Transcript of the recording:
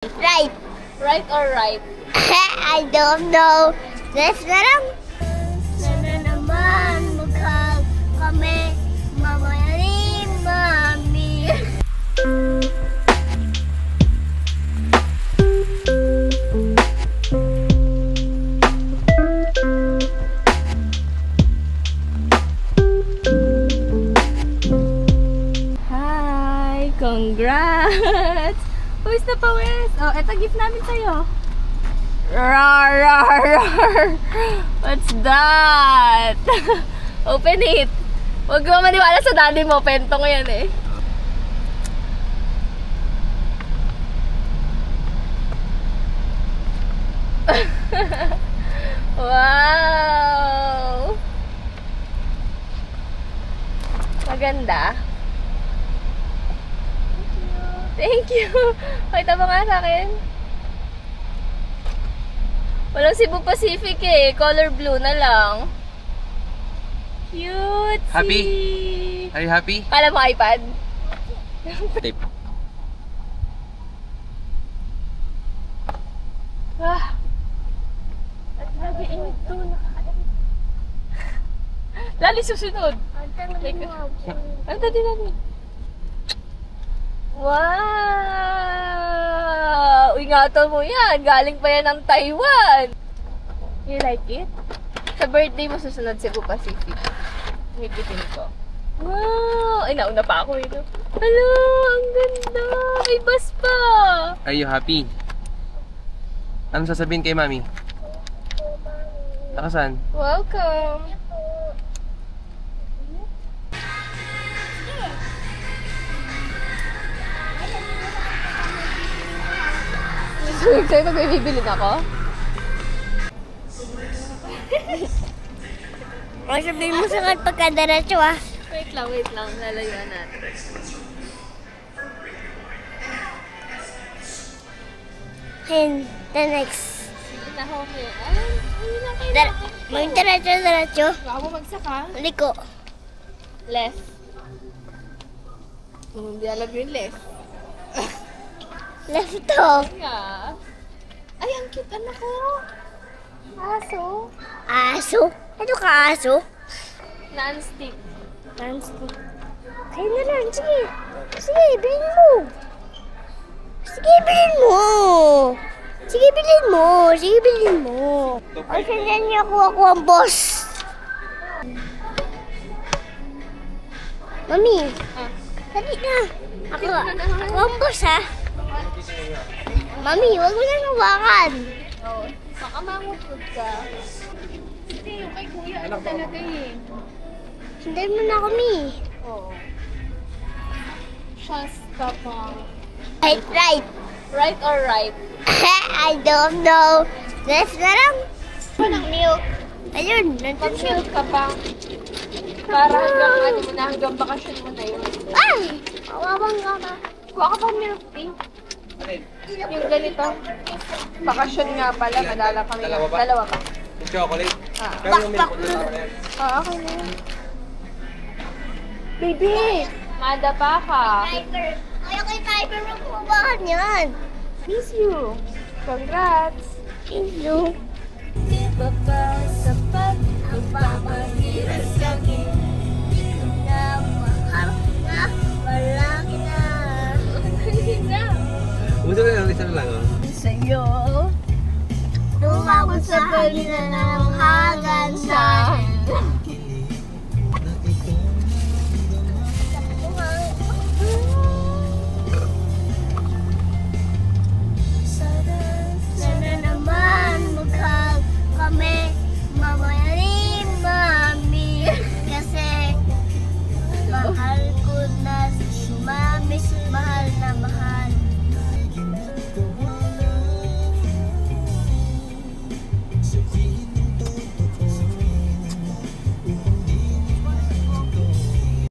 Right. Right or right? I don't know. Let's na lang. Sana naman mukhang kami mamaya ni Mami. Hi! Congrats! Who's the pawis? Oh, eto gift namin sa'yo. Rar, rar, rar. What's that? Open it. Huwag mo maniwala sa daddy mo. Pentong yan eh. Wow! Maganda. Thank you. Pakita mo nga sa akin. Walang Cebu Pacific eh. Color blue na lang. Cute. Happy? Are you happy? Kala mo iPad? Tape. Ah. At grabe init to. Lali susunod. Ang dati namin. Wow! Ingatan mo yan. Galing pa yan ng Taiwan. You like it? Sa birthday mo susunod Cebu Pacific. Higitin ko. Wow! Ay, nauna pa ako ito. Hello! Ang ganda! May bus pa! Are you happy? Anong sasabihin kay Mami? Nakasan? Welcome! So excited pag may bibilin ako. Ang sabihin mo sa akin pagkadaratso ah. Wait lang. Lalayuan natin. And the next. Sige na, homie. Ay na kayo. Magdaratso. Baka mo magsaka. Liko. Left. Hindi alam yung left. Left to. Yeah. Ay, ang cute anak ko. Aso. Aso? Ano ka aso? Non-stick. Non-stick. Kaya na lang. Sige. Sige, bilhin mo. Sige, bilhin mo. Ay, sandan niya ako ang boss. Mami. Dali na. Ako ang boss ha. Mami, huwag mo nang hawakan. Oo. Baka mangutod ka. Hindi, yung kay kuya, ano talaga eh. Sundan mo na kami. Oo. Shasta pa. Right. Right or right? I don't know. Let's na lang. Walang milk. Ayun, nandun siya. Mag-milk ka pa. Para hanggang bakasyon mo na yun. Ay! Kawawang ka na. Kuha ka pa milk tea. Yung ganito. Bakasyon nga pala, madala kami. Dalawa pa. Chocolate. Bakbak na. Okay na yun. Baby! Madapa ka. Tiger. Ayaw kay Tiger na kumabahan yan. Miss you. Congrats. Hello. Di ba ba sapat ang pamahirap sa'kin? Na mahal na malaki na. Gusto ko lang, isa lang oh. Sa'yo. Tumawag sa pagina ng hagan sa